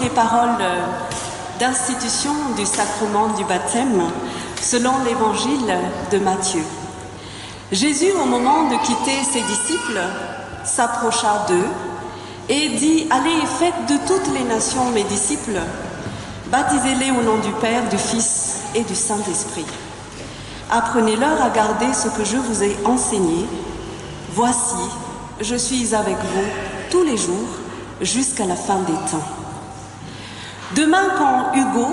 les paroles d'institution du sacrement du baptême selon l'évangile de Matthieu. Jésus, au moment de quitter ses disciples, s'approcha d'eux et dit « Allez, faites de toutes les nations mes disciples, baptisez-les au nom du Père, du Fils et du Saint-Esprit. Apprenez-leur à garder ce que je vous ai enseigné. Voici, je suis avec vous tous les jours jusqu'à la fin des temps. » Demain, quand Hugo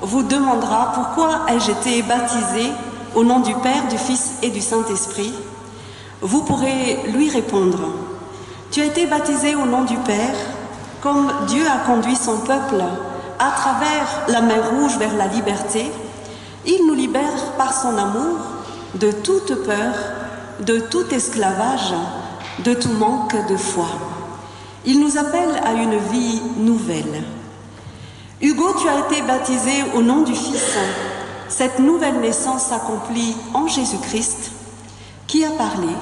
vous demandera pourquoi ai-je été baptisé au nom du Père, du Fils et du Saint-Esprit, vous pourrez lui répondre « Tu as été baptisé au nom du Père, comme Dieu a conduit son peuple à travers la mer Rouge vers la liberté. Il nous libère par son amour de toute peur, de tout esclavage, de tout manque de foi. Il nous appelle à une vie nouvelle. Hugo, tu as été baptisé au nom du Fils. Cette nouvelle naissance s'accomplit en Jésus-Christ, qui a parlé.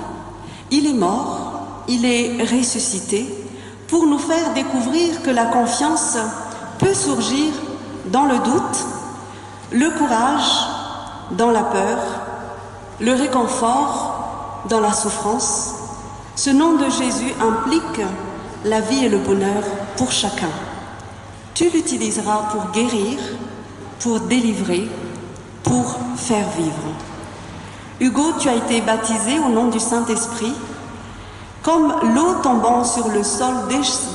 Il est mort, il est ressuscité, pour nous faire découvrir que la confiance peut surgir dans le doute, le courage dans la peur, le réconfort dans la souffrance. Ce nom de Jésus implique la vie et le bonheur pour chacun. Tu l'utiliseras pour guérir, pour délivrer, pour faire vivre. Hugo, tu as été baptisé au nom du Saint-Esprit. Comme l'eau tombant sur le sol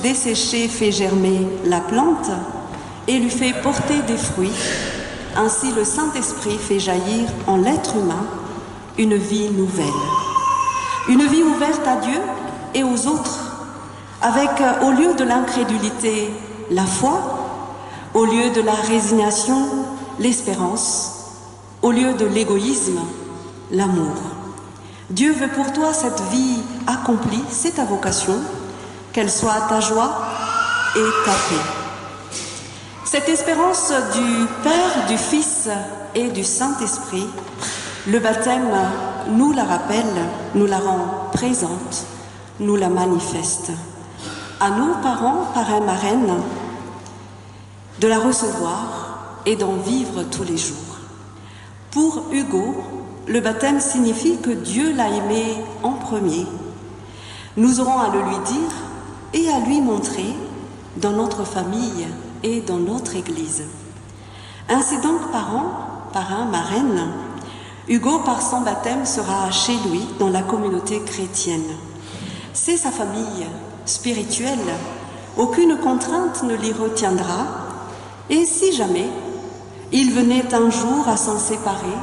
desséché fait germer la plante et lui fait porter des fruits, ainsi le Saint-Esprit fait jaillir en l'être humain une vie nouvelle. Une vie ouverte à Dieu et aux autres, avec au lieu de l'incrédulité, la foi, au lieu de la résignation, l'espérance, au lieu de l'égoïsme, l'amour. Dieu veut pour toi cette vie accomplie, c'est ta vocation, qu'elle soit ta joie et ta paix. Cette espérance du Père, du Fils et du Saint-Esprit, le baptême nous la rappelle, nous la rend présente, nous la manifeste. À nous, parents, parrains, marraines, de la recevoir et d'en vivre tous les jours. Pour Hugo, le baptême signifie que Dieu l'a aimé en premier. Nous aurons à le lui dire et à lui montrer dans notre famille et dans notre Église. Ainsi donc, parents, parrains, marraines, Hugo, par son baptême, sera chez lui dans la communauté chrétienne. C'est sa famille spirituelle, aucune contrainte ne l'y retiendra, et si jamais il venait un jour à s'en séparer,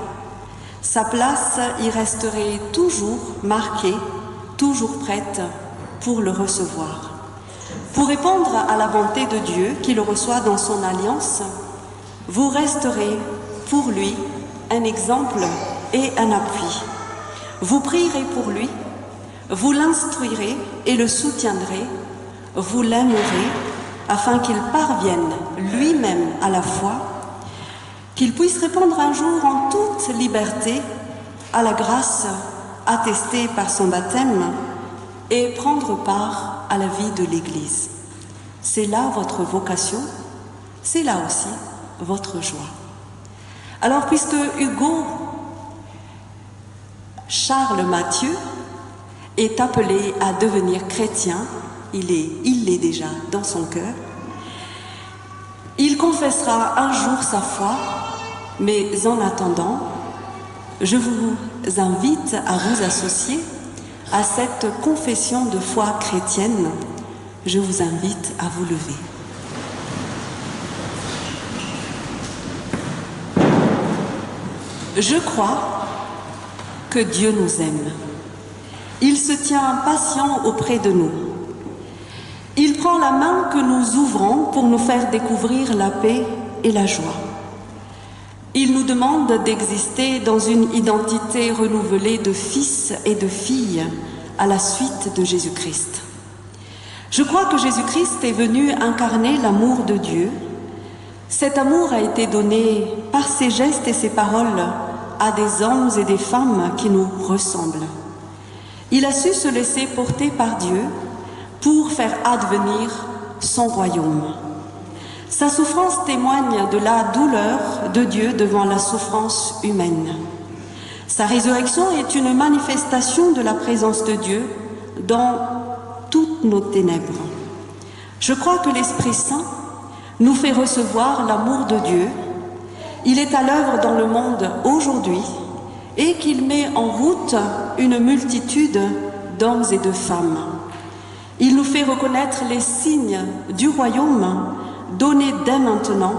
sa place y resterait toujours marquée, toujours prête pour le recevoir. Pour répondre à la volonté de Dieu qui le reçoit dans son alliance, vous resterez pour lui un exemple et un appui. Vous prierez pour lui, vous l'instruirez et le soutiendrez, vous l'aimerez afin qu'il parvienne lui-même à la foi, qu'il puisse répondre un jour en toute liberté à la grâce attestée par son baptême et prendre part à la vie de l'Église. C'est là votre vocation, c'est là aussi votre joie. Alors, puisque Hugo Charles Mathieu est appelé à devenir chrétien, il l'est déjà dans son cœur, il confessera un jour sa foi, mais en attendant, je vous invite à vous associer à cette confession de foi chrétienne. Je vous invite à vous lever. Je crois que Dieu nous aime. Il se tient patient auprès de nous. Il prend la main que nous ouvrons pour nous faire découvrir la paix et la joie. Il nous demande d'exister dans une identité renouvelée de fils et de filles à la suite de Jésus-Christ. Je crois que Jésus-Christ est venu incarner l'amour de Dieu. Cet amour a été donné par ses gestes et ses paroles à des hommes et des femmes qui nous ressemblent. Il a su se laisser porter par Dieu pour faire advenir son royaume. Sa souffrance témoigne de la douleur de Dieu devant la souffrance humaine. Sa résurrection est une manifestation de la présence de Dieu dans toutes nos ténèbres. Je crois que l'Esprit Saint nous fait recevoir l'amour de Dieu. Il est à l'œuvre dans le monde aujourd'hui et qu'il met en route une multitude d'hommes et de femmes. Il nous fait reconnaître les signes du royaume donnés dès maintenant.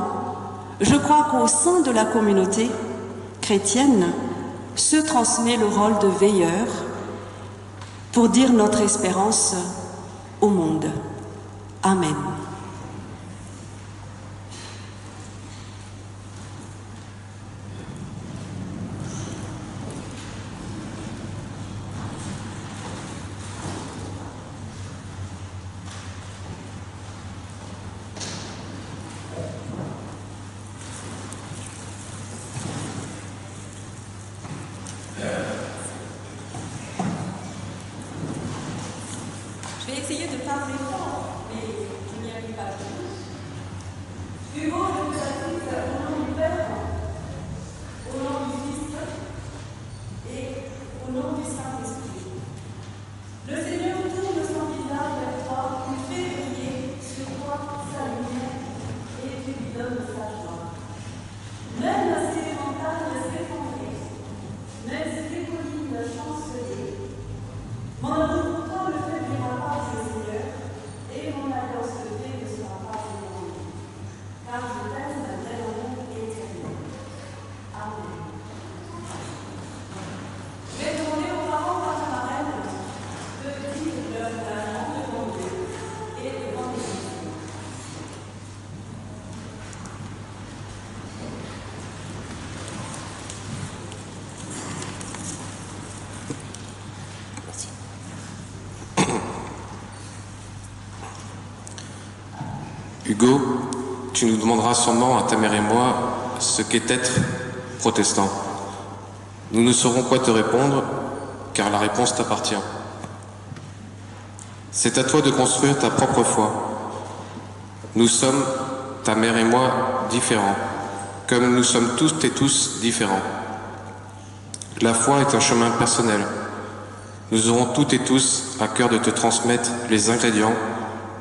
Je crois qu'au sein de la communauté chrétienne se transmet le rôle de veilleur pour dire notre espérance au monde. Amen. Je vais essayer de parler fort, mais je n'y arrive pas tous. Hugo, je vous assiste au nom du Père, au nom du Fils et au nom du Saint-Esprit. Le Seigneur tourne son visage vers toi, il fait briller sur toi sa lumière et tu lui donnes sa joie. Même si les montagnes s'effondrent, même si les collines chancellent, mon amour pour toi ne faiblira pas, Seigneur, et mon alliance de paix ne sera pas ébranlée, car je t'aime d'un tel amour éternel. Amen. Je vais demander aux parents marraines de dire leur nom devant Dieu et devant les enfants. Hugo, tu nous demanderas sûrement à ta mère et moi ce qu'est être protestant. Nous ne saurons quoi te répondre, car la réponse t'appartient. C'est à toi de construire ta propre foi. Nous sommes, ta mère et moi, différents, comme nous sommes toutes et tous différents. La foi est un chemin personnel. Nous aurons toutes et tous à cœur de te transmettre les ingrédients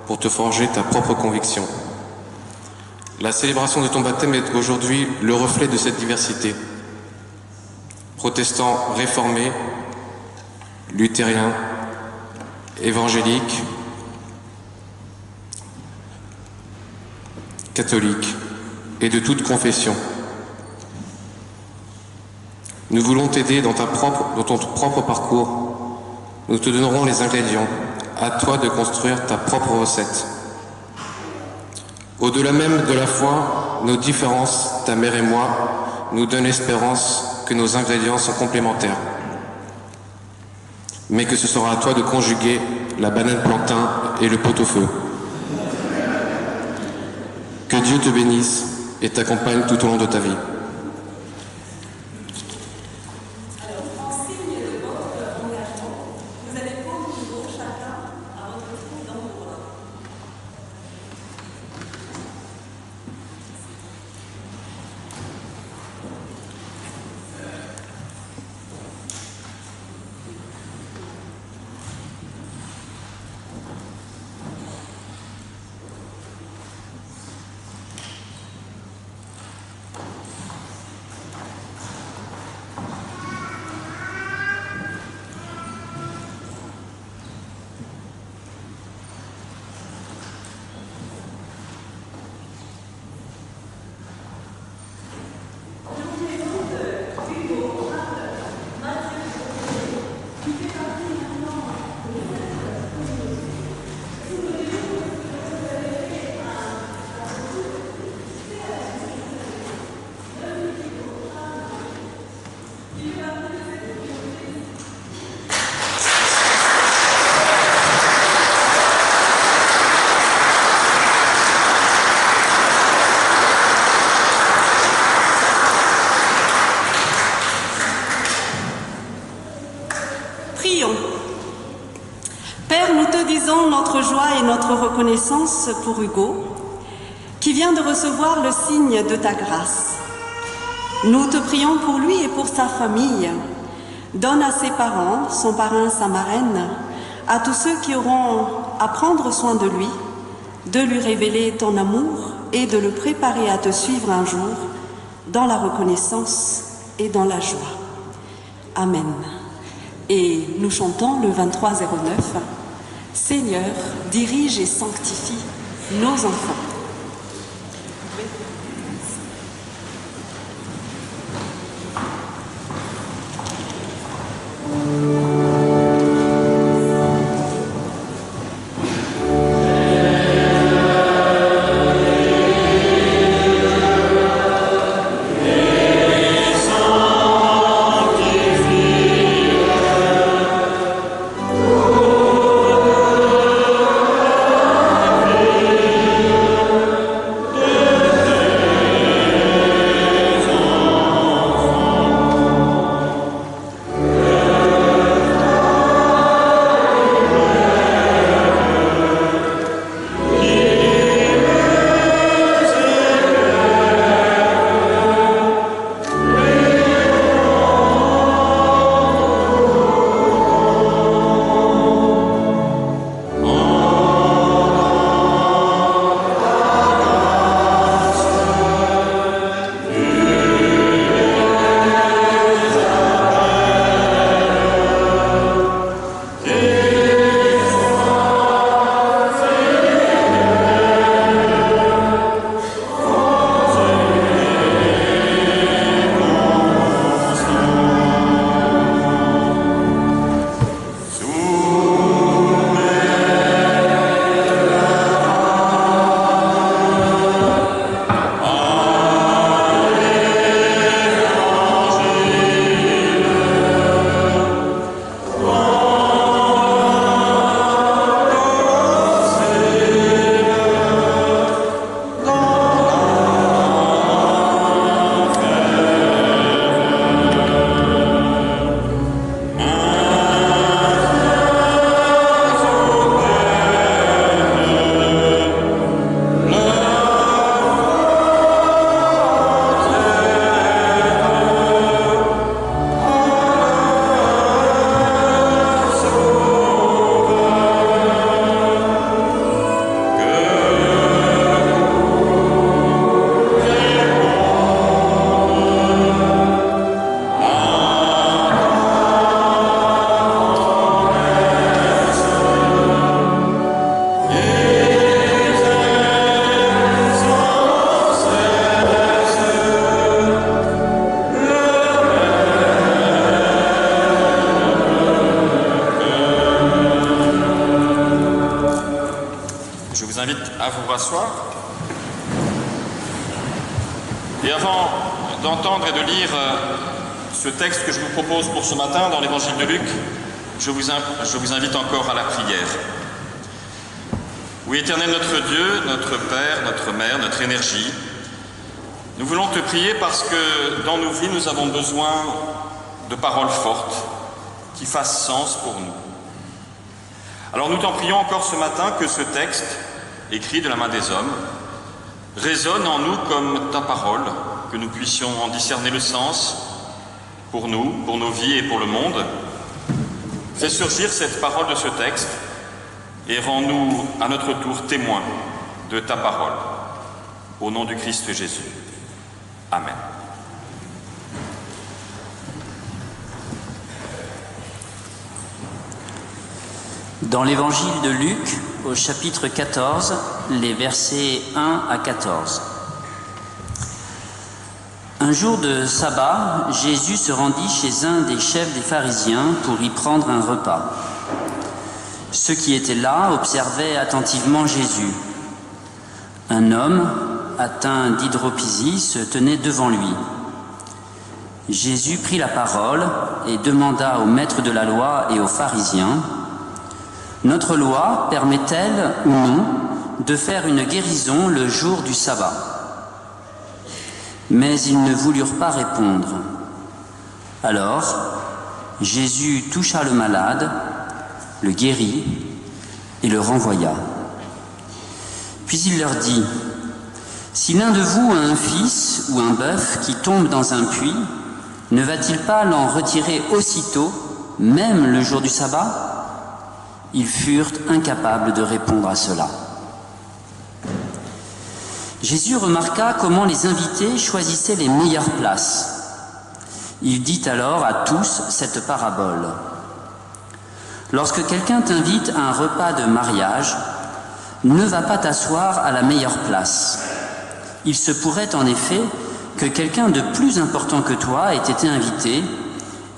pour te forger ta propre conviction. La célébration de ton baptême est aujourd'hui le reflet de cette diversité. Protestants réformés, luthériens, évangéliques, catholiques et de toute confession. Nous voulons t'aider dans ton propre parcours. Nous te donnerons les ingrédients. À toi de construire ta propre recette. Au-delà même de la foi, nos différences, ta mère et moi, nous donnent l'espérance que nos ingrédients sont complémentaires. Mais que ce sera à toi de conjuguer la banane plantain et le pot-au-feu. Que Dieu te bénisse et t'accompagne tout au long de ta vie. Prions. Père, nous te disons notre joie et notre reconnaissance pour Hugo. qui vient de recevoir le signe de ta grâce. Nous te prions pour lui et pour sa famille. Donne à ses parents, son parrain, sa marraine, à tous ceux qui auront à prendre soin de lui révéler ton amour et de le préparer à te suivre un jour dans la reconnaissance et dans la joie. Amen. Et nous chantons le 2309, Seigneur, dirige et sanctifie nos enfants. à vous rasseoir. Et avant d'entendre et de lire ce texte que je vous propose pour ce matin dans l'évangile de Luc, je vous invite encore à la prière. Oui, Éternel notre Dieu, notre Père, notre Mère, notre énergie, nous voulons te prier parce que dans nos vies, nous avons besoin de paroles fortes qui fassent sens pour nous. Alors nous t'en prions encore ce matin que ce texte, écrit de la main des hommes, résonne en nous comme ta parole, que nous puissions en discerner le sens pour nous, pour nos vies et pour le monde. Fais surgir cette parole de ce texte et rends-nous à notre tour témoins de ta parole. Au nom du Christ Jésus. Amen. Dans l'évangile de Luc, au chapitre 14, les versets 1 à 14. Un jour de sabbat, Jésus se rendit chez un des chefs des pharisiens pour y prendre un repas. Ceux qui étaient là observaient attentivement Jésus. Un homme, atteint d'hydropésie, se tenait devant lui. Jésus prit la parole et demanda au maître de la loi et aux pharisiens: « Notre loi permet-elle ou non de faire une guérison le jour du sabbat ?» Mais ils ne voulurent pas répondre. Alors, Jésus toucha le malade, le guérit et le renvoya. Puis il leur dit: Si l'un de vous a un fils ou un bœuf qui tombe dans un puits, ne va-t-il pas l'en retirer aussitôt, même le jour du sabbat ? Ils furent incapables de répondre à cela. Jésus remarqua comment les invités choisissaient les meilleures places. Il dit alors à tous cette parabole. Lorsque quelqu'un t'invite à un repas de mariage, ne va pas t'asseoir à la meilleure place. Il se pourrait en effet que quelqu'un de plus important que toi ait été invité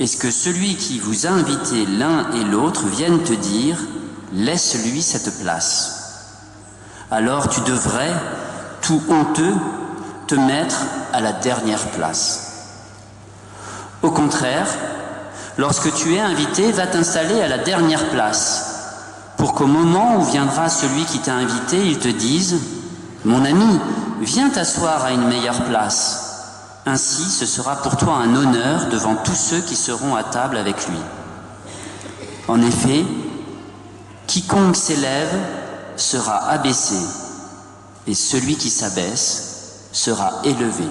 et que celui qui vous a invité l'un et l'autre vienne te dire « Laisse-lui cette place ». Alors tu devrais, tout honteux, te mettre à la dernière place. Au contraire, lorsque tu es invité, va t'installer à la dernière place, pour qu'au moment où viendra celui qui t'a invité, il te dise « Mon ami, viens t'asseoir à une meilleure place ». Ainsi, ce sera pour toi un honneur devant tous ceux qui seront à table avec lui. En effet, quiconque s'élève sera abaissé, et celui qui s'abaisse sera élevé.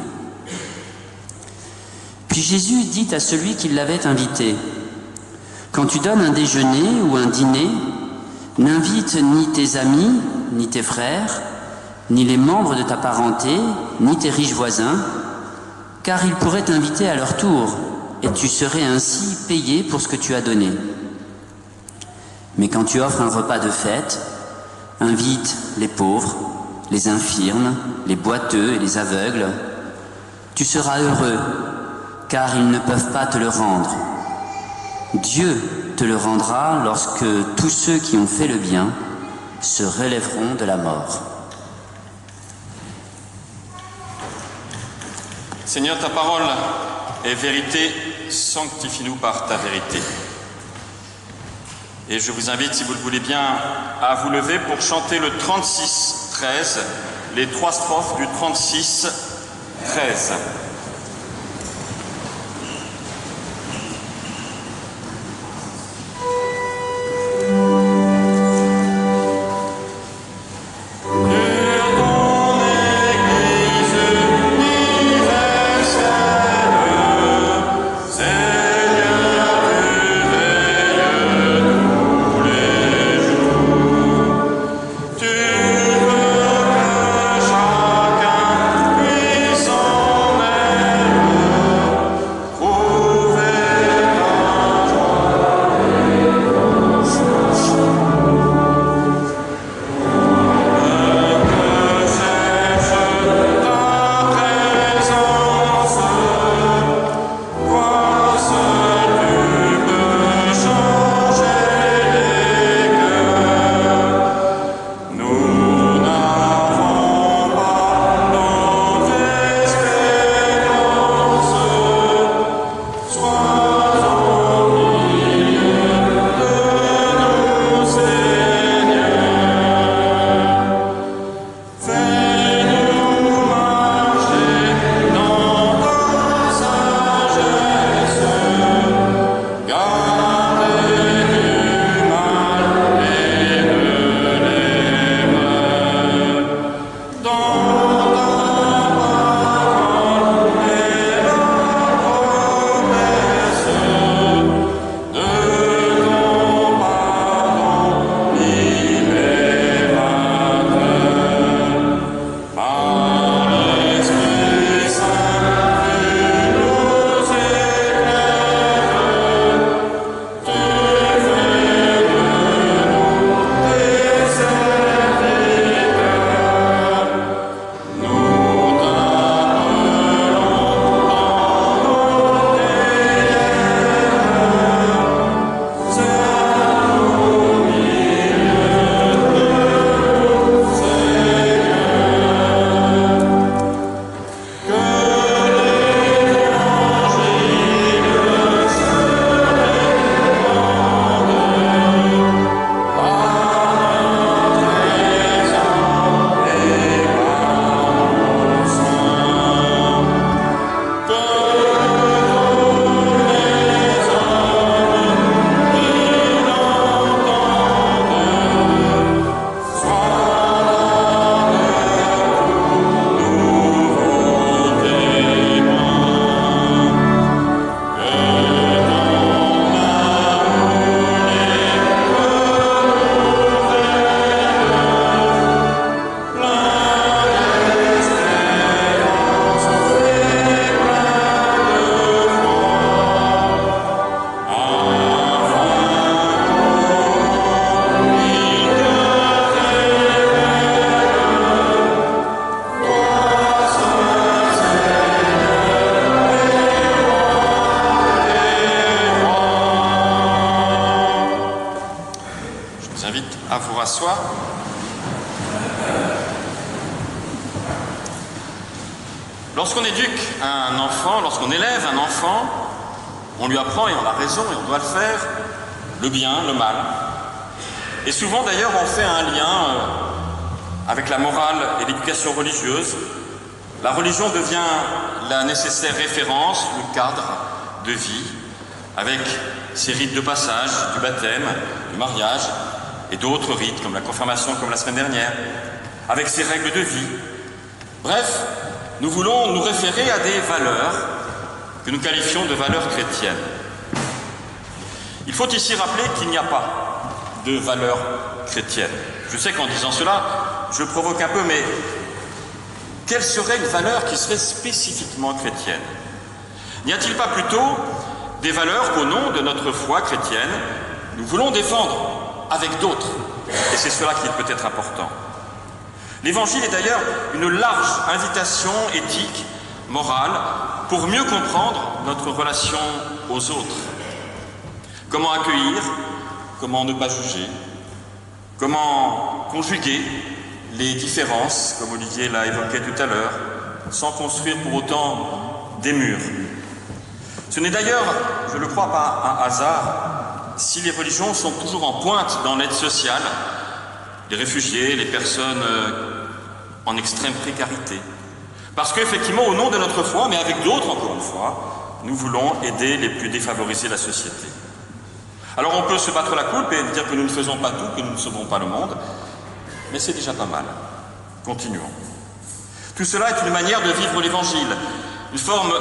Puis Jésus dit à celui qui l'avait invité, « Quand tu donnes un déjeuner ou un dîner, n'invite ni tes amis, ni tes frères, ni les membres de ta parenté, ni tes riches voisins, car ils pourraient t'inviter à leur tour, et tu serais ainsi payé pour ce que tu as donné. Mais quand tu offres un repas de fête, invite les pauvres, les infirmes, les boiteux et les aveugles. Tu seras heureux, car ils ne peuvent pas te le rendre. Dieu te le rendra lorsque tous ceux qui ont fait le bien se relèveront de la mort. » Seigneur, ta parole est vérité, sanctifie-nous par ta vérité. Et je vous invite, si vous le voulez bien, à vous lever pour chanter le 36-13, les 3 strophes du 36-13. Tu veux que chacun puisse en s'asseoir. Lorsqu'on éduque un enfant, lorsqu'on élève un enfant, on lui apprend, et on a raison, et on doit le faire, le bien, le mal. Et souvent d'ailleurs on fait un lien avec la morale et l'éducation religieuse. La religion devient la nécessaire référence, le cadre de vie, avec ses rites de passage, du baptême, du mariage, et d'autres rites comme la confirmation, comme la semaine dernière, avec ses règles de vie. Bref, nous voulons nous référer à des valeurs que nous qualifions de valeurs chrétiennes. Il faut ici rappeler qu'il n'y a pas de valeurs chrétiennes. Je sais qu'en disant cela, je provoque un peu, mais quelle serait une valeur qui serait spécifiquement chrétienne? N'y a-t-il pas plutôt des valeurs qu'au nom de notre foi chrétienne, nous voulons défendre avec d'autres? Et c'est cela qui est peut-être important. L'Évangile est d'ailleurs une large invitation éthique, morale, pour mieux comprendre notre relation aux autres. Comment accueillir, comment ne pas juger, comment conjuguer les différences, comme Olivier l'a évoqué tout à l'heure, sans construire pour autant des murs. Ce n'est d'ailleurs, je le crois, pas un hasard si les religions sont toujours en pointe dans l'aide sociale, les réfugiés, les personnes en extrême précarité. Parce qu'effectivement, au nom de notre foi, mais avec d'autres encore une fois, nous voulons aider les plus défavorisés de la société. Alors on peut se battre la coulpe et dire que nous ne faisons pas tout, que nous ne sauvons pas le monde, mais c'est déjà pas mal. Continuons. Tout cela est une manière de vivre l'Évangile, une forme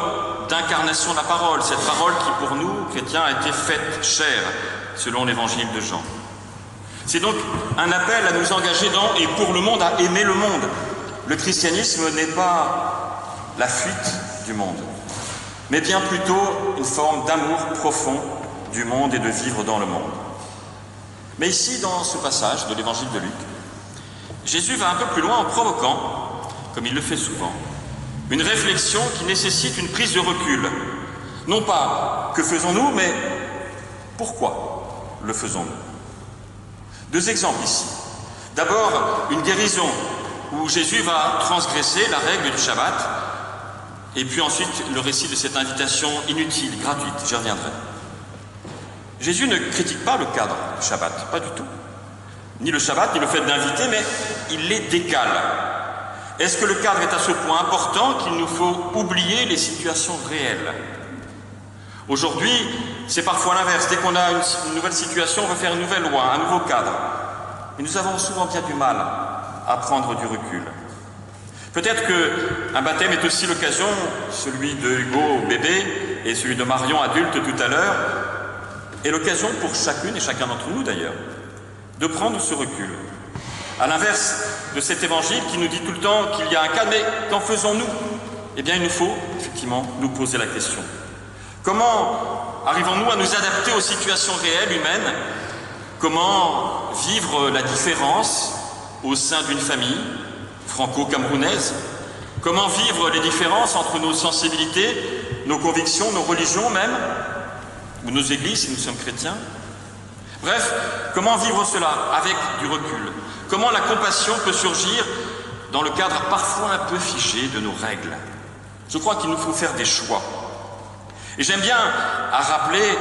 d'incarnation de la parole, cette parole qui pour nous, chrétiens, a été faite chair, selon l'Évangile de Jean. C'est donc un appel à nous engager dans et pour le monde, à aimer le monde. Le christianisme n'est pas la fuite du monde, mais bien plutôt une forme d'amour profond du monde et de vivre dans le monde. Mais ici, dans ce passage de l'Évangile de Luc, Jésus va un peu plus loin en provoquant, comme il le fait souvent, une réflexion qui nécessite une prise de recul. Non pas que faisons-nous, mais pourquoi le faisons-nous? Deux exemples ici. D'abord, une guérison où Jésus va transgresser la règle du Shabbat, et puis ensuite le récit de cette invitation inutile, gratuite, j'y reviendrai. Jésus ne critique pas le cadre du Shabbat, pas du tout. Ni le Shabbat, ni le fait d'inviter, mais il les décale. Est-ce que le cadre est à ce point important qu'il nous faut oublier les situations réelles? Aujourd'hui, c'est parfois l'inverse. Dès qu'on a une nouvelle situation, on veut faire une nouvelle loi, un nouveau cadre. Et nous avons souvent bien du mal à prendre du recul. Peut-être qu'un baptême est aussi l'occasion, celui de Hugo bébé et celui de Marion adulte tout à l'heure, est l'occasion pour chacune et chacun d'entre nous d'ailleurs, de prendre ce recul. À l'inverse de cet évangile qui nous dit tout le temps qu'il y a un cadre, mais qu'en faisons-nous? Eh bien, il nous faut effectivement nous poser la question. Comment arrivons-nous à nous adapter aux situations réelles, humaines? Comment vivre la différence au sein d'une famille franco-camerounaise? Comment vivre les différences entre nos sensibilités, nos convictions, nos religions même, ou nos églises si nous sommes chrétiens? Bref, comment vivre cela avec du recul? Comment la compassion peut surgir dans le cadre parfois un peu figé de nos règles? Je crois qu'il nous faut faire des choix. Et j'aime bien à rappeler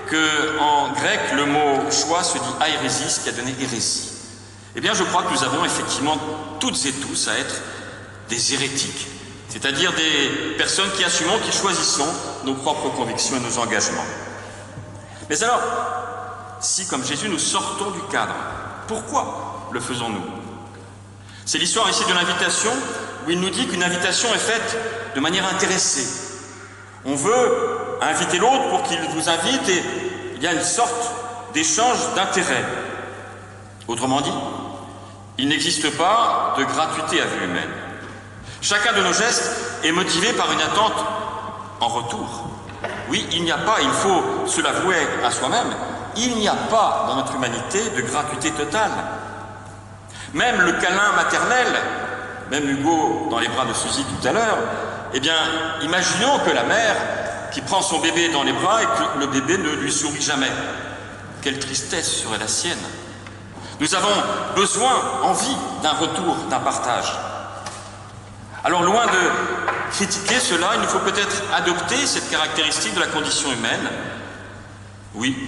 qu'en grec, le mot choix se dit airésis, qui a donné hérésie. Eh bien, je crois que nous avons effectivement toutes et tous à être des hérétiques, c'est-à-dire des personnes qui assumons, qui choisissons nos propres convictions et nos engagements. Mais alors, si, comme Jésus, nous sortons du cadre, pourquoi le faisons-nous? C'est l'histoire ici de l'invitation, où il nous dit qu'une invitation est faite de manière intéressée. On veut inviter l'autre pour qu'il vous invite et il y a une sorte d'échange d'intérêt. Autrement dit, il n'existe pas de gratuité à vue humaine. Chacun de nos gestes est motivé par une attente en retour. Oui, il faut se l'avouer à soi-même, il n'y a pas dans notre humanité de gratuité totale. Même le câlin maternel, même Hugo dans les bras de Suzy tout à l'heure, eh bien, imaginons que la mère qui prend son bébé dans les bras et que le bébé ne lui sourit jamais. Quelle tristesse serait la sienne. Nous avons besoin, envie d'un retour, d'un partage. Alors loin de critiquer cela, il nous faut peut-être adopter cette caractéristique de la condition humaine. Oui,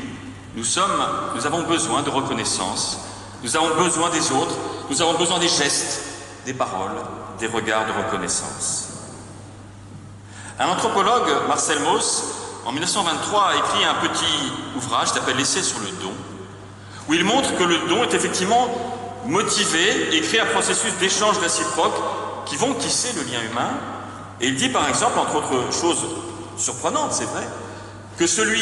nous avons besoin de reconnaissance, nous avons besoin des autres, nous avons besoin des gestes, des paroles, des regards de reconnaissance. Un anthropologue, Marcel Mauss, en 1923 a écrit un petit ouvrage qui s'appelle « L'essai sur le don », où il montre que le don est effectivement motivé et crée un processus d'échange réciproque qui vont tisser le lien humain. Et il dit par exemple, entre autres choses surprenantes, c'est vrai, que celui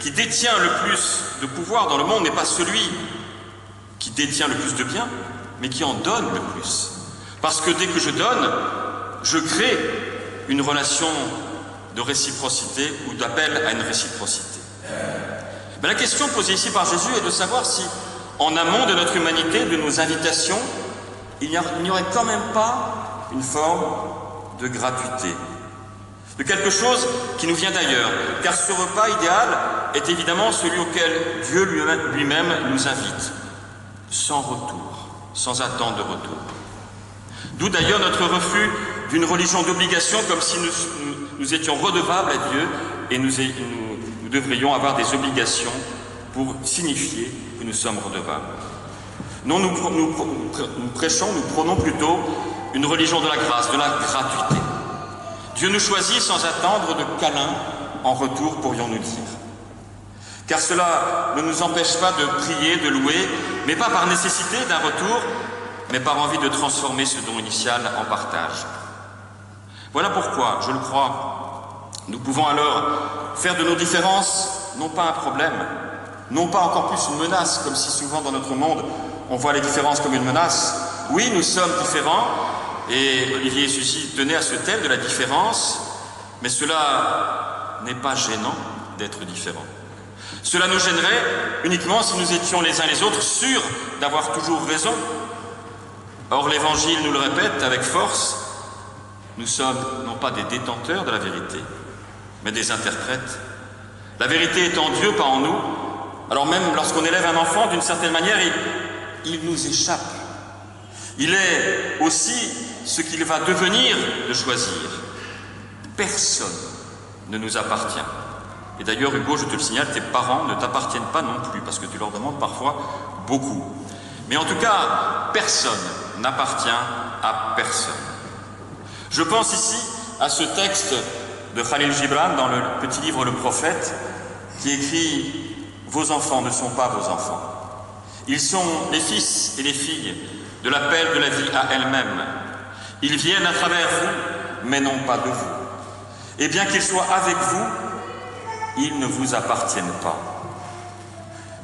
qui détient le plus de pouvoir dans le monde n'est pas celui qui détient le plus de biens, mais qui en donne le plus. Parce que dès que je donne, je crée une relation de réciprocité ou d'appel à une réciprocité. Mais la question posée ici par Jésus est de savoir si, en amont de notre humanité, de nos invitations, il n'y aurait quand même pas une forme de gratuité, de quelque chose qui nous vient d'ailleurs, car ce repas idéal est évidemment celui auquel Dieu lui-même nous invite, sans retour, sans attente de retour. D'où d'ailleurs notre refus d'une religion d'obligation, comme si nous étions redevables à Dieu et nous devrions avoir des obligations pour signifier que nous sommes redevables. Non, nous prêchons, nous prônons plutôt une religion de la grâce, de la gratuité. Dieu nous choisit sans attendre de câlins en retour, pourrions-nous dire. Car cela ne nous empêche pas de prier, de louer, mais pas par nécessité d'un retour, mais par envie de transformer ce don initial en partage. Voilà pourquoi, je le crois, nous pouvons alors faire de nos différences non pas un problème, non pas encore plus une menace, comme si souvent dans notre monde on voit les différences comme une menace. Oui, nous sommes différents, et Olivier Sucy tenait à ce thème de la différence, mais cela n'est pas gênant d'être différent. Cela nous gênerait uniquement si nous étions les uns les autres sûrs d'avoir toujours raison. Or, l'Évangile nous le répète avec force, nous sommes non pas des détenteurs de la vérité, mais des interprètes. La vérité est en Dieu, pas en nous. Alors même lorsqu'on élève un enfant, d'une certaine manière, il nous échappe. Il est aussi ce qu'il va devenir de choisir. Personne ne nous appartient. Et d'ailleurs, Hugo, je te le signale, tes parents ne t'appartiennent pas non plus, parce que tu leur demandes parfois beaucoup. Mais en tout cas, personne n'appartient à personne. Je pense ici à ce texte de Khalil Gibran dans le petit livre Le Prophète, qui écrit « Vos enfants ne sont pas vos enfants. Ils sont les fils et les filles de l'appel de la vie à elle-même. Ils viennent à travers vous, mais non pas de vous. Et bien qu'ils soient avec vous, ils ne vous appartiennent pas. »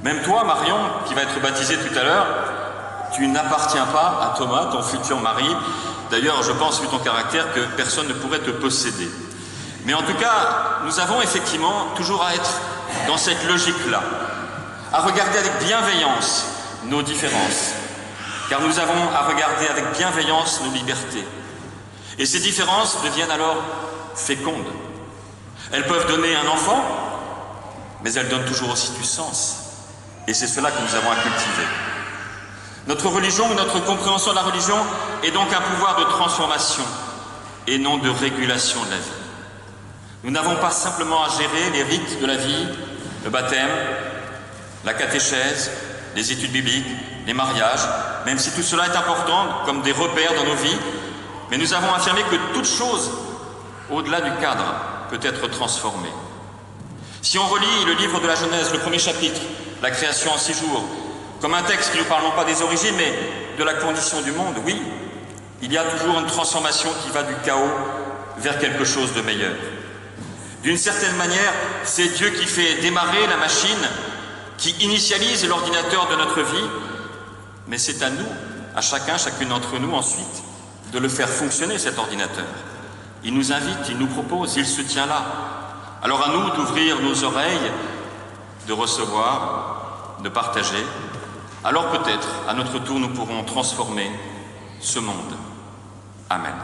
Même toi, Marion, qui va être baptisée tout à l'heure, tu n'appartiens pas à Thomas, ton futur mari. D'ailleurs, je pense, vu ton caractère, que personne ne pourrait te posséder. Mais en tout cas, nous avons effectivement toujours à être dans cette logique-là, à regarder avec bienveillance nos différences, car nous avons à regarder avec bienveillance nos libertés. Et ces différences deviennent alors fécondes. Elles peuvent donner un enfant, mais elles donnent toujours aussi du sens. Et c'est cela que nous avons à cultiver. Notre religion, notre compréhension de la religion est donc un pouvoir de transformation et non de régulation de la vie. Nous n'avons pas simplement à gérer les rites de la vie, le baptême, la catéchèse, les études bibliques, les mariages, même si tout cela est important comme des repères dans nos vies, mais nous avons affirmé que toute chose, au-delà du cadre, peut être transformée. Si on relit le livre de la Genèse, le premier chapitre, la création en 6 jours, comme un texte qui ne parle non pas des origines, mais de la condition du monde, oui, il y a toujours une transformation qui va du chaos vers quelque chose de meilleur. D'une certaine manière, c'est Dieu qui fait démarrer la machine, qui initialise l'ordinateur de notre vie, mais c'est à nous, à chacun, chacune d'entre nous ensuite, de le faire fonctionner, cet ordinateur. Il nous invite, il nous propose, il se tient là. Alors à nous d'ouvrir nos oreilles, de recevoir, de partager. Alors peut-être, à notre tour, nous pourrons transformer ce monde. Amen.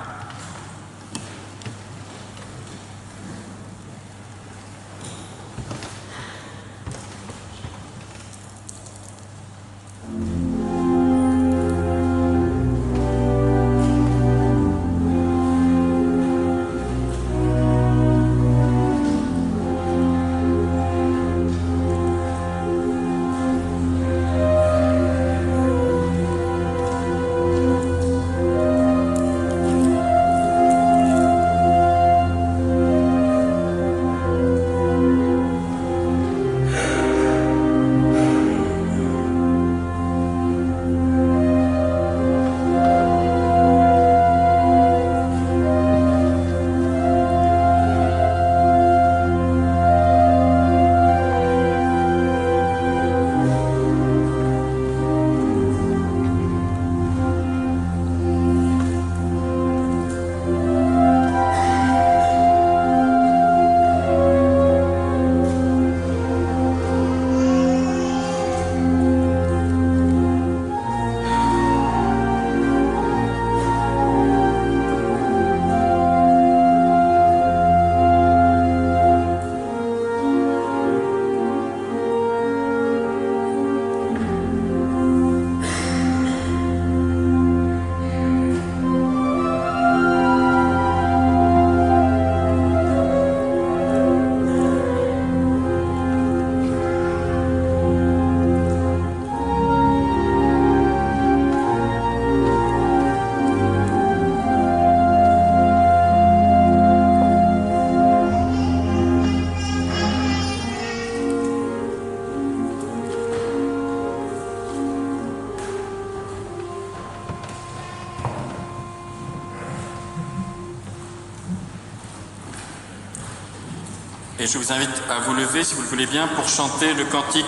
Et je vous invite à vous lever, si vous le voulez bien, pour chanter le cantique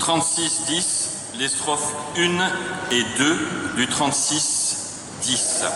36-10, les strophes 1 et 2 du 36-10.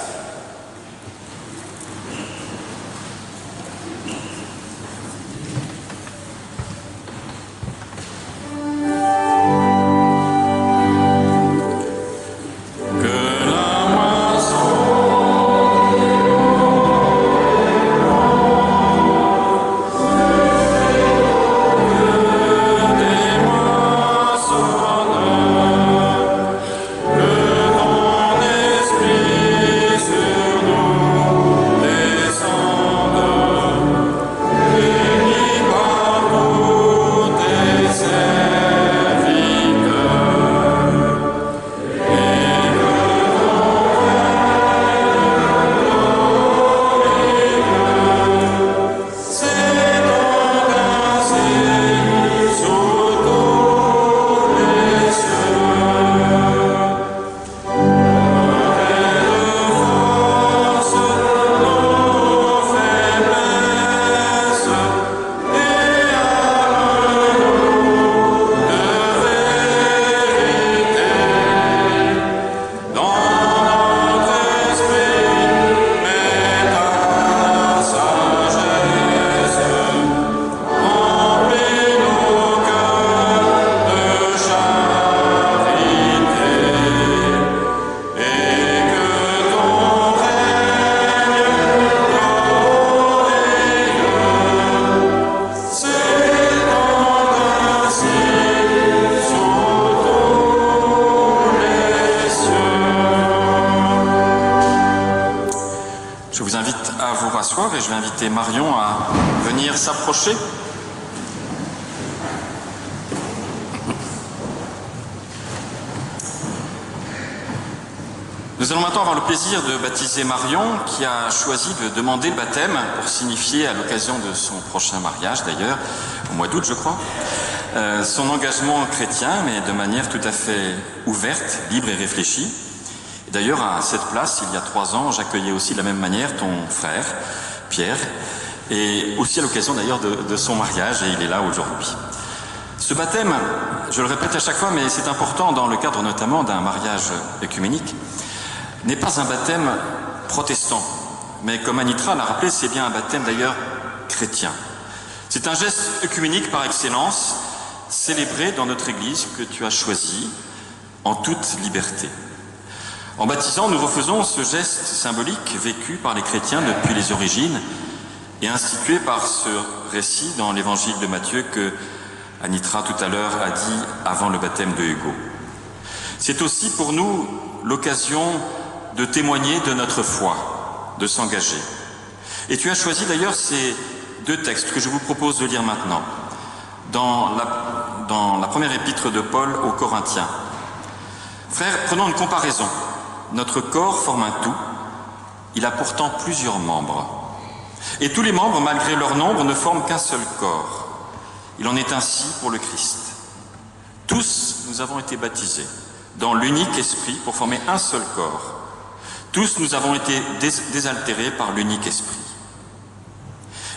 Et je vais inviter Marion à venir s'approcher. Nous allons maintenant avoir le plaisir de baptiser Marion, qui a choisi de demander le baptême pour signifier, à l'occasion de son prochain mariage d'ailleurs, au mois d'août je crois, son engagement chrétien, mais de manière tout à fait ouverte, libre et réfléchie. D'ailleurs, à cette place, il y a 3 ans, j'accueillais aussi de la même manière ton frère, Pierre, et aussi à l'occasion d'ailleurs de son mariage, et il est là aujourd'hui. Ce baptême, je le répète à chaque fois, mais c'est important dans le cadre notamment d'un mariage œcuménique, n'est pas un baptême protestant, mais comme Anitra l'a rappelé, c'est bien un baptême d'ailleurs chrétien. C'est un geste œcuménique par excellence, célébré dans notre Église que tu as choisi en toute liberté. En baptisant, nous refaisons ce geste symbolique vécu par les chrétiens depuis les origines et institué par ce récit dans l'évangile de Matthieu que Anitra tout à l'heure a dit avant le baptême de Hugo. C'est aussi pour nous l'occasion de témoigner de notre foi, de s'engager. Et tu as choisi d'ailleurs ces 2 textes que je vous propose de lire maintenant, dans la première épître de Paul aux Corinthiens. Frères, prenons une comparaison. Notre corps forme un tout, il a pourtant plusieurs membres. Et tous les membres, malgré leur nombre, ne forment qu'un seul corps. Il en est ainsi pour le Christ. Tous, nous avons été baptisés dans l'unique esprit pour former un seul corps. Tous, nous avons été désaltérés par l'unique esprit.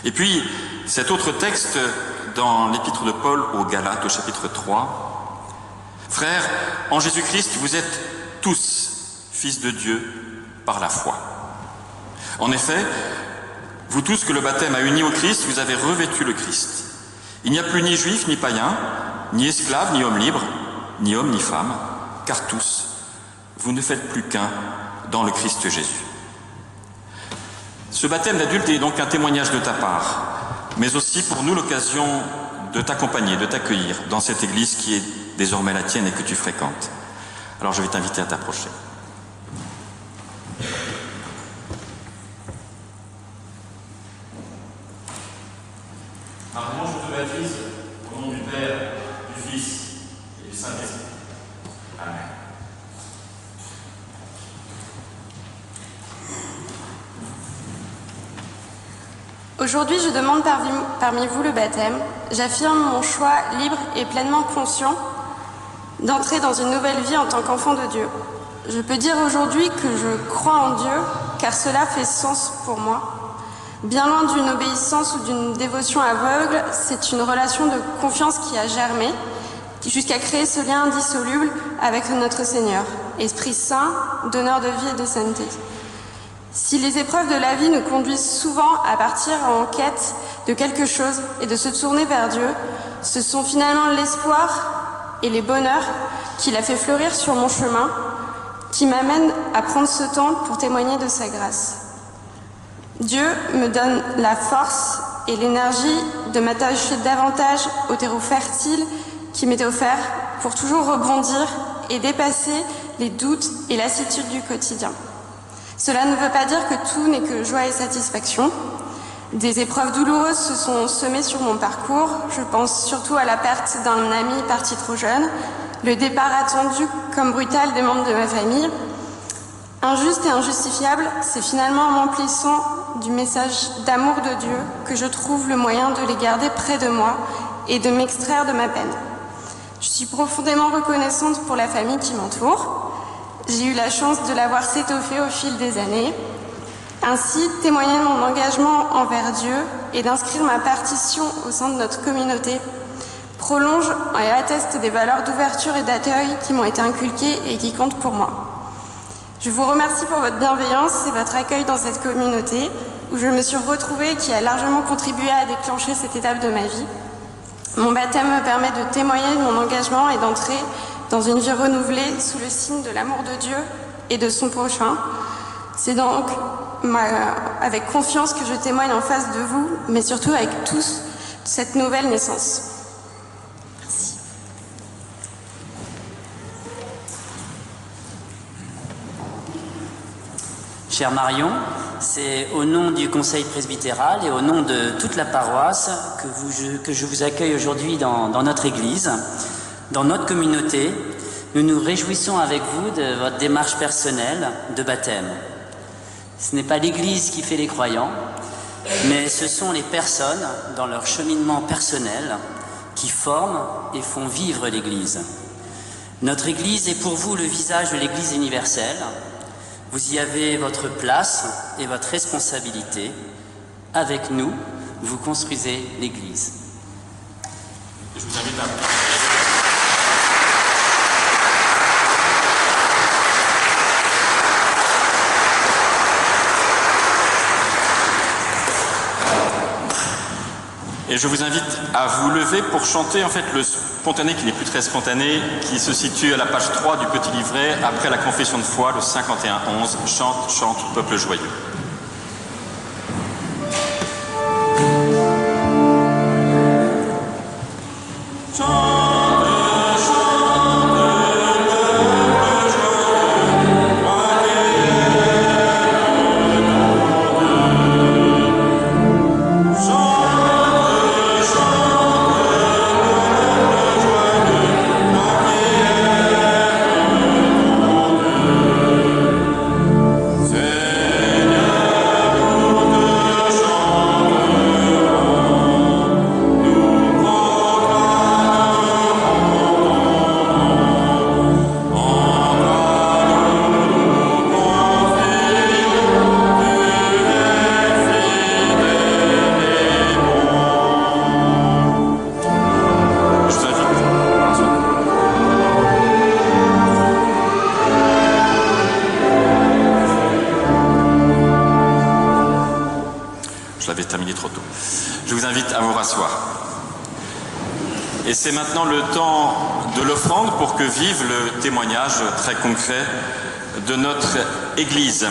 Et puis, cet autre texte dans l'épître de Paul aux Galates, au chapitre 3. Frères, en Jésus-Christ, vous êtes tous fils de Dieu par la foi. En effet, vous tous que le baptême a unis au Christ, vous avez revêtu le Christ. Il n'y a plus ni juif ni païen, ni esclave ni homme libre, ni homme ni femme, car tous, vous ne faites plus qu'un dans le Christ Jésus. Ce baptême d'adulte est donc un témoignage de ta part, mais aussi pour nous l'occasion de t'accompagner, de t'accueillir dans cette église qui est désormais la tienne et que tu fréquentes. Alors je vais t'inviter à t'approcher. Marion, je te baptise au nom du Père, du Fils et du Saint-Esprit. Amen. Aujourd'hui, je demande parmi vous le baptême. J'affirme mon choix libre et pleinement conscient d'entrer dans une nouvelle vie en tant qu'enfant de Dieu. Je peux dire aujourd'hui que je crois en Dieu, car cela fait sens pour moi. Bien loin d'une obéissance ou d'une dévotion aveugle, c'est une relation de confiance qui a germé, jusqu'à créer ce lien indissoluble avec notre Seigneur, Esprit Saint, donneur de vie et de sainteté. Si les épreuves de la vie nous conduisent souvent à partir en quête de quelque chose et de se tourner vers Dieu, ce sont finalement l'espoir et les bonheurs qu'il a fait fleurir sur mon chemin qui m'amènent à prendre ce temps pour témoigner de sa grâce. Dieu me donne la force et l'énergie de m'attacher davantage au terreau fertile qui m'était offert pour toujours rebondir et dépasser les doutes et lassitude du quotidien. Cela ne veut pas dire que tout n'est que joie et satisfaction. Des épreuves douloureuses se sont semées sur mon parcours. Je pense surtout à la perte d'un ami parti trop jeune, le départ attendu comme brutal des membres de ma famille. Injuste et injustifiable, c'est finalement en m'emplissant du message d'amour de Dieu que je trouve le moyen de les garder près de moi et de m'extraire de ma peine. Je suis profondément reconnaissante pour la famille qui m'entoure. J'ai eu la chance de la voir s'étoffer au fil des années. Ainsi, témoigner de mon engagement envers Dieu et d'inscrire ma partition au sein de notre communauté prolonge et atteste des valeurs d'ouverture et d'accueil qui m'ont été inculquées et qui comptent pour moi. Je vous remercie pour votre bienveillance et votre accueil dans cette communauté où je me suis retrouvée et qui a largement contribué à déclencher cette étape de ma vie. Mon baptême me permet de témoigner de mon engagement et d'entrer dans une vie renouvelée sous le signe de l'amour de Dieu et de son prochain. C'est donc avec confiance que je témoigne en face de vous, mais surtout avec tous cette nouvelle naissance. Merci. Cher Marion, c'est au nom du conseil presbytéral et au nom de toute la paroisse que je vous accueille aujourd'hui dans notre église, dans notre communauté. Nous nous réjouissons avec vous de votre démarche personnelle de baptême. Ce n'est pas l'église qui fait les croyants, mais ce sont les personnes dans leur cheminement personnel qui forment et font vivre l'église. Notre église est pour vous le visage de l'église universelle. Vous y avez votre place et votre responsabilité. Avec nous, vous construisez l'Église. Je vous invite à... Et je vous invite à vous lever pour chanter en fait le spontané qui n'est plus très spontané, qui se situe à la page 3 du petit livret, après la confession de foi, le 51-11, chante, chante, peuple joyeux. Et c'est maintenant le temps de l'offrande pour que vive le témoignage très concret de notre Église.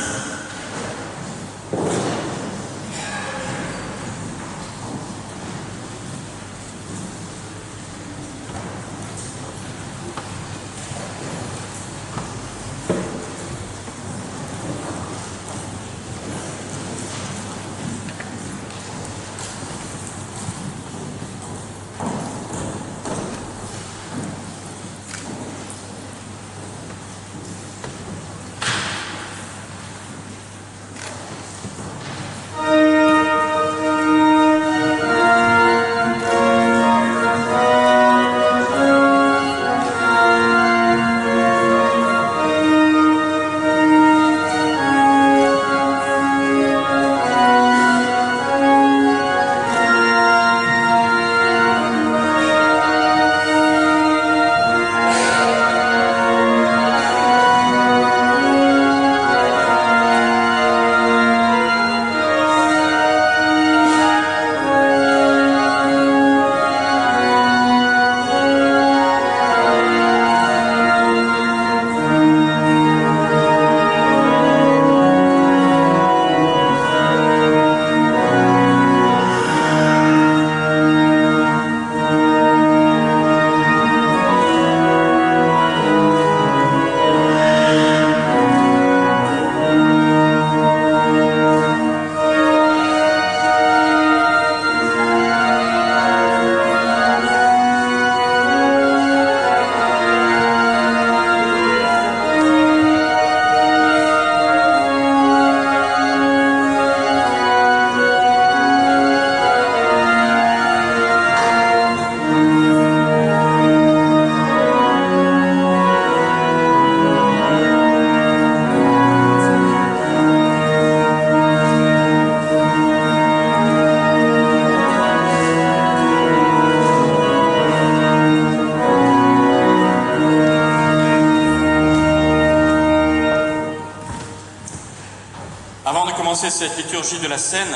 commencer cette liturgie de la Seine,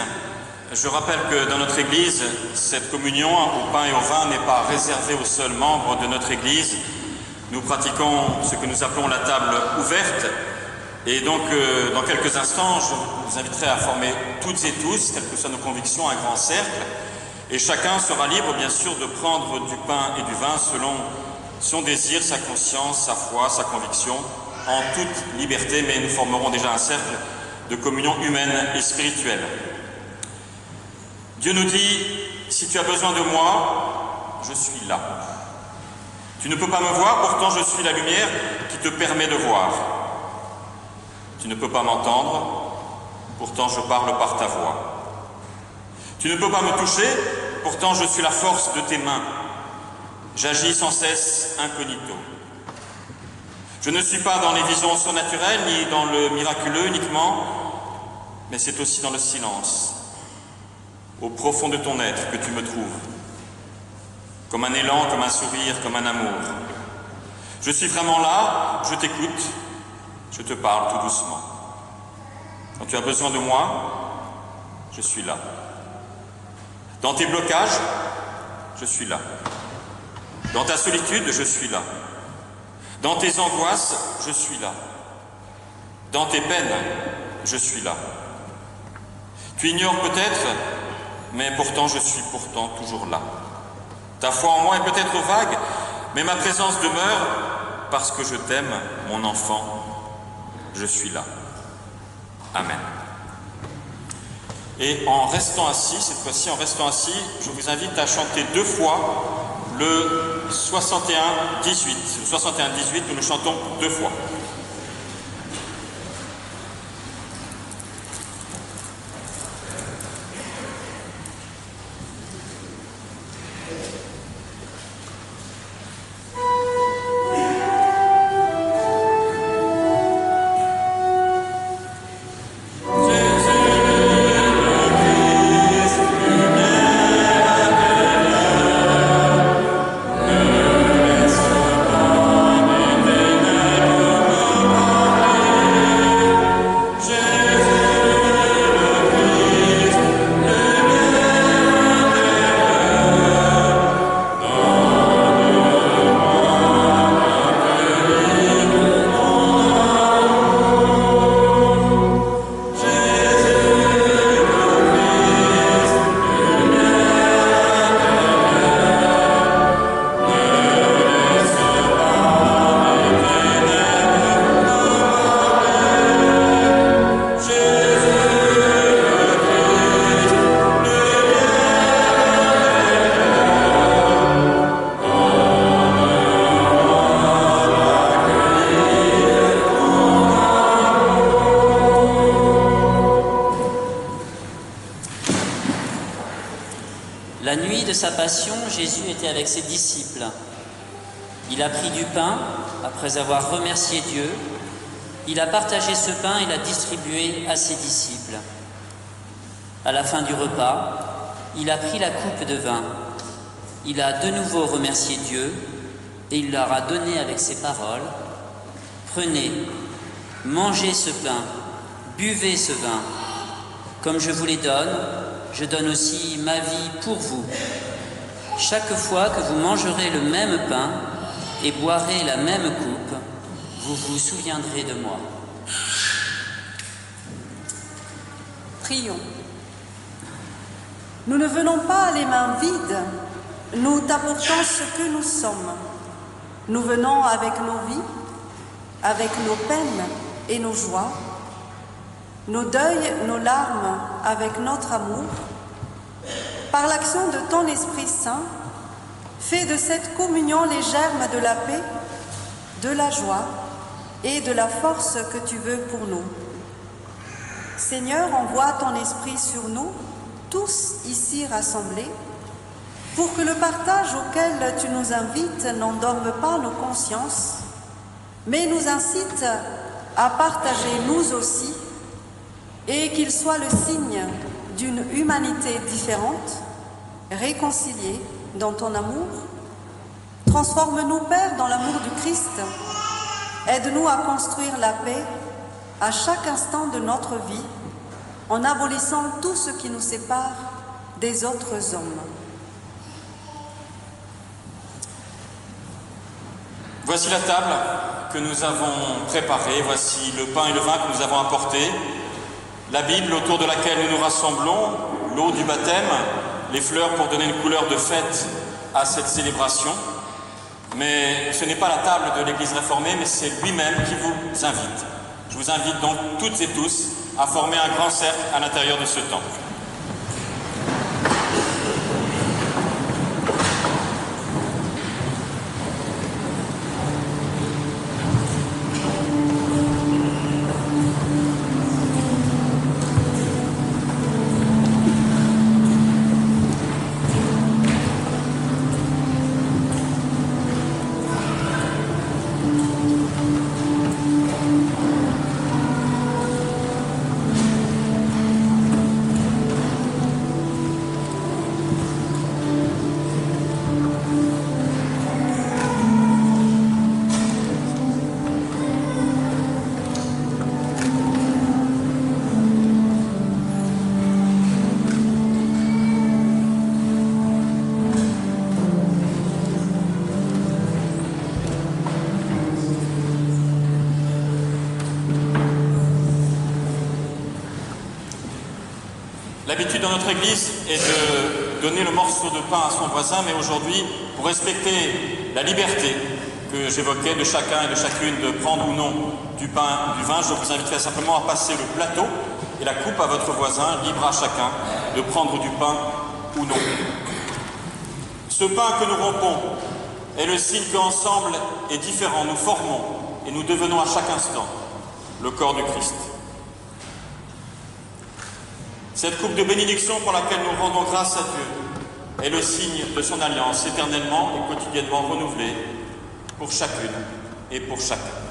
je rappelle que dans notre Église, cette communion au pain et au vin n'est pas réservée aux seuls membres de notre Église. Nous pratiquons ce que nous appelons la table ouverte. Et donc, dans quelques instants, je vous inviterai à former toutes et tous, quelles que soient nos convictions, un grand cercle. Et chacun sera libre, bien sûr, de prendre du pain et du vin selon son désir, sa conscience, sa foi, sa conviction, en toute liberté, mais nous formerons déjà un cercle de communion humaine et spirituelle. Dieu nous dit, si tu as besoin de moi, je suis là. Tu ne peux pas me voir, pourtant je suis la lumière qui te permet de voir. Tu ne peux pas m'entendre, pourtant je parle par ta voix. Tu ne peux pas me toucher, pourtant je suis la force de tes mains. J'agis sans cesse incognito. Je ne suis pas dans les visions surnaturelles, ni dans le miraculeux uniquement, mais c'est aussi dans le silence, au profond de ton être que tu me trouves, comme un élan, comme un sourire, comme un amour. Je suis vraiment là, je t'écoute, je te parle tout doucement. Quand tu as besoin de moi, je suis là. Dans tes blocages, je suis là. Dans ta solitude, je suis là. Dans tes angoisses, je suis là. Dans tes peines, je suis là. Tu ignores peut-être, mais pourtant je suis pourtant toujours là. Ta foi en moi est peut-être vague, mais ma présence demeure parce que je t'aime, mon enfant. Je suis là. Amen. Et en restant assis, cette fois-ci, en restant assis, je vous invite à chanter 2 fois le 61-18. Le 61-18, nous le chantons 2 fois. La nuit de sa passion, Jésus était avec ses disciples. Il a pris du pain, après avoir remercié Dieu. Il a partagé ce pain et l'a distribué à ses disciples. À la fin du repas, il a pris la coupe de vin. Il a de nouveau remercié Dieu et il leur a donné avec ces paroles : « Prenez, mangez ce pain, buvez ce vin. Comme je vous les donne, je donne aussi ma vie pour vous. Chaque fois que vous mangerez le même pain et boirez la même coupe, vous vous souviendrez de moi. » Prions. Nous ne venons pas les mains vides, nous t'apportons ce que nous sommes. Nous venons avec nos vies, avec nos peines et nos joies, nos deuils, nos larmes, avec notre amour. Par l'action de ton Esprit Saint, fais de cette communion les germes de la paix, de la joie et de la force que tu veux pour nous. Seigneur, envoie ton Esprit sur nous, tous ici rassemblés, pour que le partage auquel tu nous invites n'endorme pas nos consciences, mais nous incite à partager nous aussi, et qu'il soit le signe d'une humanité différente, réconciliée dans ton amour. Transforme-nous, Père, dans l'amour du Christ. Aide-nous à construire la paix à chaque instant de notre vie, en abolissant tout ce qui nous sépare des autres hommes. Voici la table que nous avons préparée, voici le pain et le vin que nous avons apportés, la Bible autour de laquelle nous nous rassemblons, l'eau du baptême, les fleurs pour donner une couleur de fête à cette célébration. Mais ce n'est pas la table de l'Église réformée, mais c'est lui-même qui vous invite. Je vous invite donc toutes et tous à former un grand cercle à l'intérieur de ce temple. L'habitude dans notre Église est de donner le morceau de pain à son voisin, mais aujourd'hui, pour respecter la liberté que j'évoquais de chacun et de chacune de prendre ou non du pain, du vin, je vous inviterai simplement à passer le plateau et la coupe à votre voisin, libre à chacun de prendre du pain ou non. Ce pain que nous rompons est le signe qu'ensemble et différents, nous formons et nous devenons à chaque instant le corps du Christ. Cette coupe de bénédiction pour laquelle nous rendons grâce à Dieu est le signe de son alliance éternellement et quotidiennement renouvelée pour chacune et pour chacun.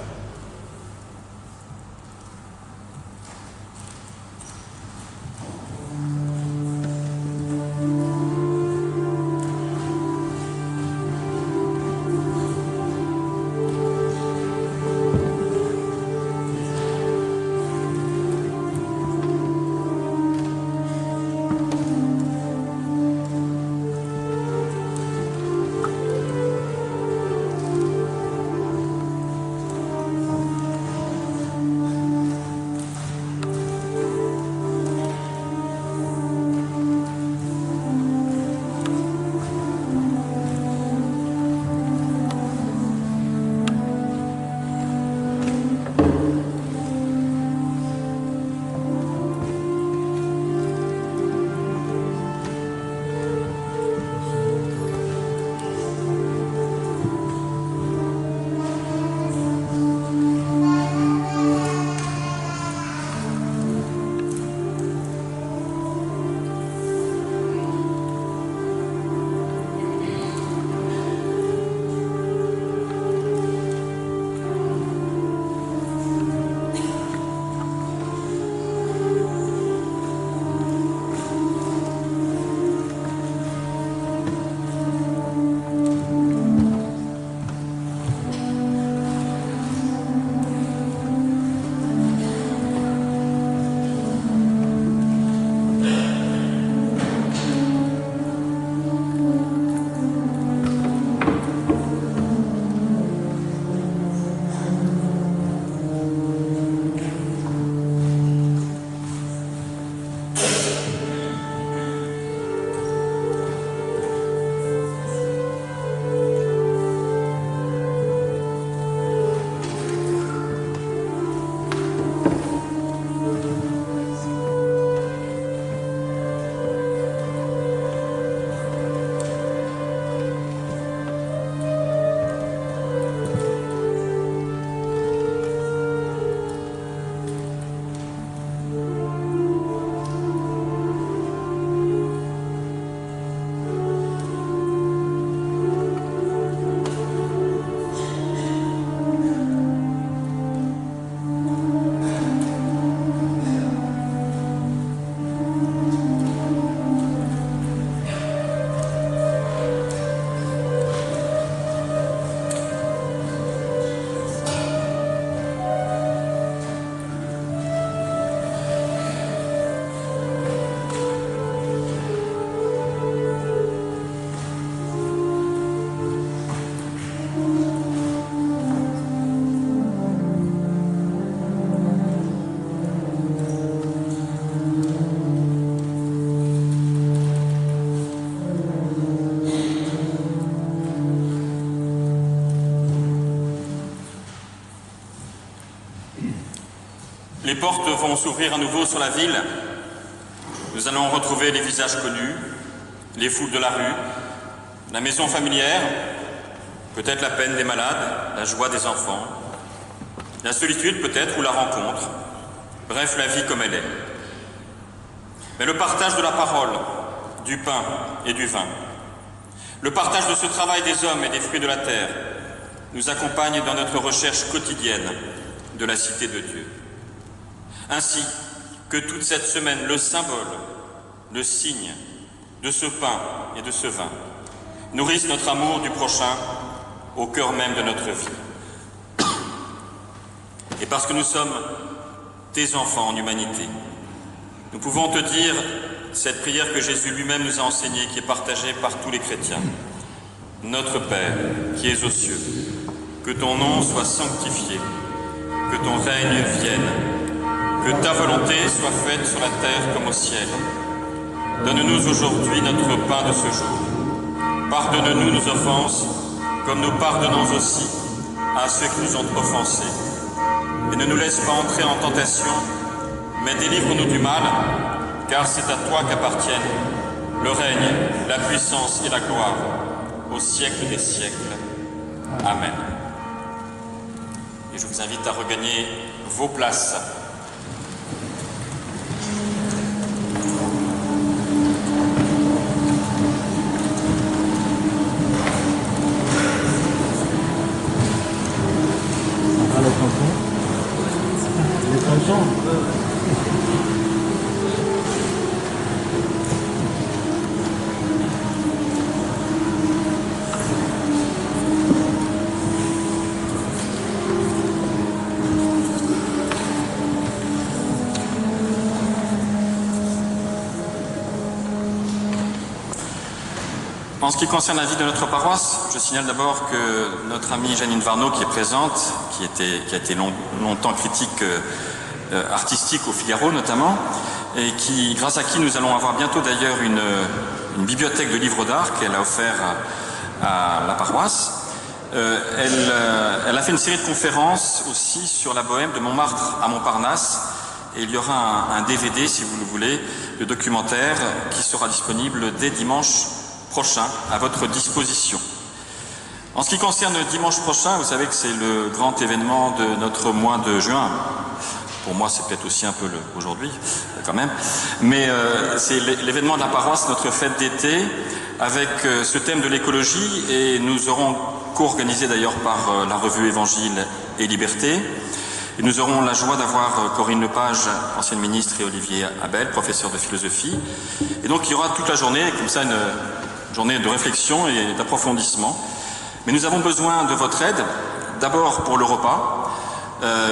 Les portes vont s'ouvrir à nouveau sur la ville. Nous allons retrouver les visages connus, les foules de la rue, la maison familière, peut-être la peine des malades, la joie des enfants, la solitude peut-être ou la rencontre, bref, la vie comme elle est. Mais le partage de la parole, du pain et du vin, le partage de ce travail des hommes et des fruits de la terre, nous accompagne dans notre recherche quotidienne de la cité de Dieu. Ainsi que toute cette semaine, le symbole, le signe de ce pain et de ce vin nourrissent notre amour du prochain au cœur même de notre vie. Et parce que nous sommes tes enfants en humanité, nous pouvons te dire cette prière que Jésus lui-même nous a enseignée, qui est partagée par tous les chrétiens. Notre Père, qui es aux cieux, que ton nom soit sanctifié, que ton règne vienne, que ta volonté soit faite sur la terre comme au ciel. Donne-nous aujourd'hui notre pain de ce jour. Pardonne-nous nos offenses, comme nous pardonnons aussi à ceux qui nous ont offensés. Et ne nous laisse pas entrer en tentation, mais délivre-nous du mal, car c'est à toi qu'appartiennent le règne, la puissance et la gloire, au siècle des siècles. Amen. Et je vous invite à regagner vos places. En ce qui concerne la vie de notre paroisse, je signale d'abord que notre amie Janine Varnaud, qui est présente, qui a été longtemps critique artistique au Figaro notamment, et grâce à qui nous allons avoir bientôt d'ailleurs une bibliothèque de livres d'art qu'elle a offert à la paroisse. Elle a fait une série de conférences aussi sur la Bohème de Montmartre à Montparnasse, et il y aura un DVD, si vous le voulez, de documentaire qui sera disponible dès dimanche prochain à votre disposition. En ce qui concerne dimanche prochain, vous savez que c'est le grand événement de notre mois de juin. Pour moi, c'est peut-être aussi un peu aujourd'hui, quand même. Mais c'est l'événement de la paroisse, notre fête d'été, avec ce thème de l'écologie, et nous aurons co-organisé d'ailleurs par la revue Évangile et Liberté. Et nous aurons la joie d'avoir Corinne Lepage, ancienne ministre, et Olivier Abel, professeur de philosophie. Et donc il y aura toute la journée, comme ça, une journée de réflexion et d'approfondissement. Mais nous avons besoin de votre aide, d'abord pour le repas.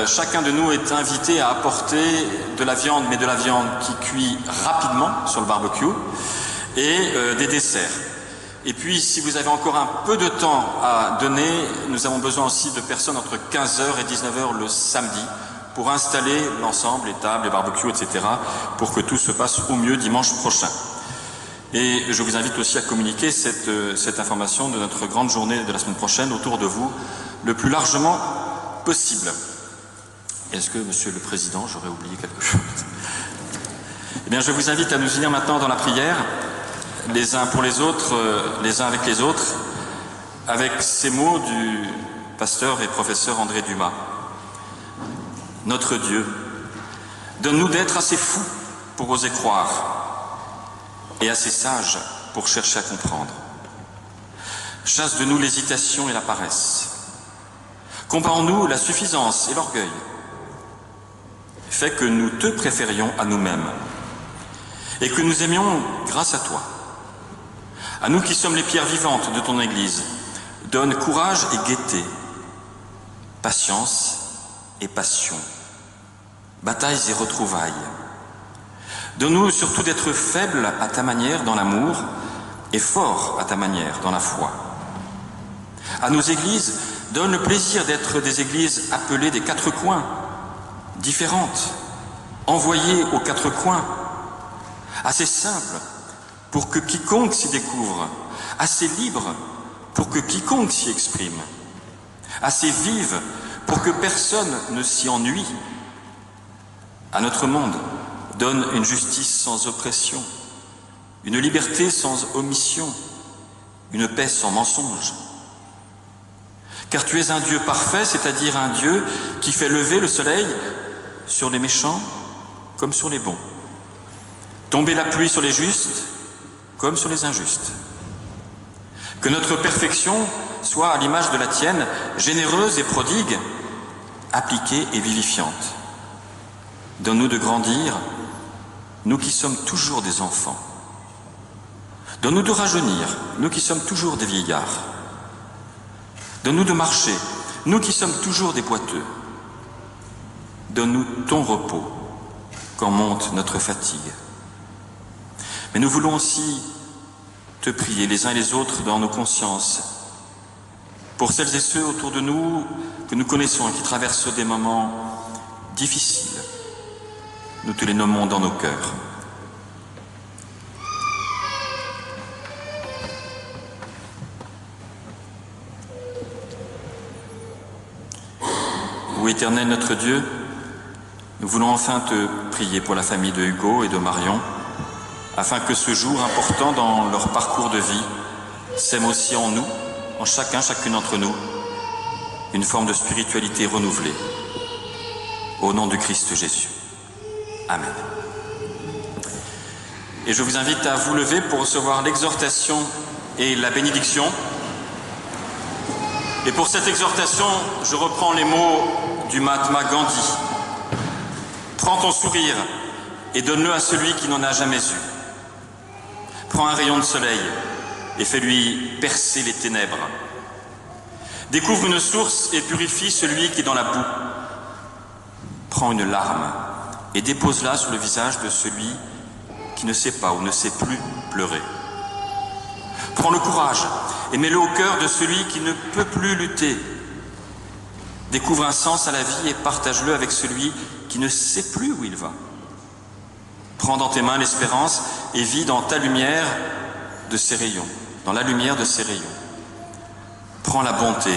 Chacun de nous est invité à apporter de la viande, mais de la viande qui cuit rapidement sur le barbecue, et des desserts. Et puis, si vous avez encore un peu de temps à donner, nous avons besoin aussi de personnes entre 15h et 19h le samedi pour installer l'ensemble, les tables, les barbecues, etc., pour que tout se passe au mieux dimanche prochain. Et je vous invite aussi à communiquer cette information de notre grande journée de la semaine prochaine autour de vous le plus largement possible. Est-ce que, Monsieur le Président, j'aurais oublié quelque chose? Eh bien, je vous invite à nous unir maintenant dans la prière, les uns pour les autres, les uns avec les autres, avec ces mots du pasteur et professeur André Dumas. Notre Dieu, donne-nous d'être assez fous pour oser croire, et assez sages pour chercher à comprendre. Chasse de nous l'hésitation et la paresse. Compare-nous la suffisance et l'orgueil. Fais que nous te préférions à nous-mêmes et que nous aimions grâce à toi. À nous qui sommes les pierres vivantes de ton Église, donne courage et gaieté, patience et passion, batailles et retrouvailles. Donne-nous surtout d'être faibles à ta manière dans l'amour et forts à ta manière dans la foi. À nos églises, donne le plaisir d'être des églises appelées des quatre coins, différentes, envoyées aux quatre coins, assez simples pour que quiconque s'y découvre, assez libres pour que quiconque s'y exprime, assez vives pour que personne ne s'y ennuie, à notre monde. Donne une justice sans oppression, une liberté sans omission, une paix sans mensonge. Car tu es un Dieu parfait, c'est-à-dire un Dieu qui fait lever le soleil sur les méchants comme sur les bons, tomber la pluie sur les justes comme sur les injustes. Que notre perfection soit à l'image de la tienne, généreuse et prodigue, appliquée et vivifiante. Donne-nous de grandir, nous qui sommes toujours des enfants. Donne-nous de rajeunir, nous qui sommes toujours des vieillards. Donne-nous de marcher, nous qui sommes toujours des boiteux. Donne-nous ton repos quand monte notre fatigue. Mais nous voulons aussi te prier les uns et les autres dans nos consciences, pour celles et ceux autour de nous que nous connaissons et qui traversent des moments difficiles. Nous te les nommons dans nos cœurs. Ô Éternel notre Dieu, nous voulons enfin te prier pour la famille de Hugo et de Marion, afin que ce jour important dans leur parcours de vie sème aussi en nous, en chacune d'entre nous, une forme de spiritualité renouvelée. Au nom du Christ Jésus. Amen. Et je vous invite à vous lever pour recevoir l'exhortation et la bénédiction. Et pour cette exhortation, je reprends les mots du Mahatma Gandhi. Prends ton sourire et donne-le à celui qui n'en a jamais eu. Prends un rayon de soleil et fais-lui percer les ténèbres. Découvre une source et purifie celui qui est dans la boue. Prends une larme et dépose-la sur le visage de celui qui ne sait pas ou ne sait plus pleurer. Prends le courage et mets-le au cœur de celui qui ne peut plus lutter. Découvre un sens à la vie et partage-le avec celui qui ne sait plus où il va. Prends dans tes mains l'espérance et vis dans ta lumière de ses rayons, dans la lumière de ses rayons. Prends la bonté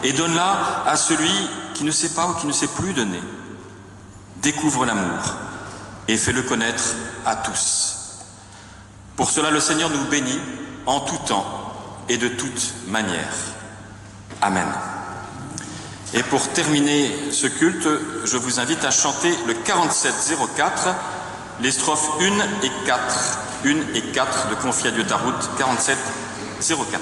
et donne-la à celui qui ne sait pas ou qui ne sait plus donner. Découvre l'amour et fais-le connaître à tous. Pour cela, le Seigneur nous bénit en tout temps et de toute manière. Amen. Et pour terminer ce culte, je vous invite à chanter le 4704, les strophes 1 et 4. 1 et 4 de Confie à Dieu ta route, 4704.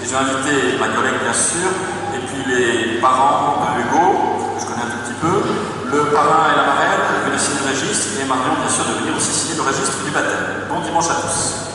Et je vais inviter ma collègue bien sûr, et puis les parents de Hugo, que je connais un tout petit peu, le parrain et la marraine, de venir signer le registre, et Marion bien sûr de venir aussi signer le registre du baptême. Bon dimanche à tous.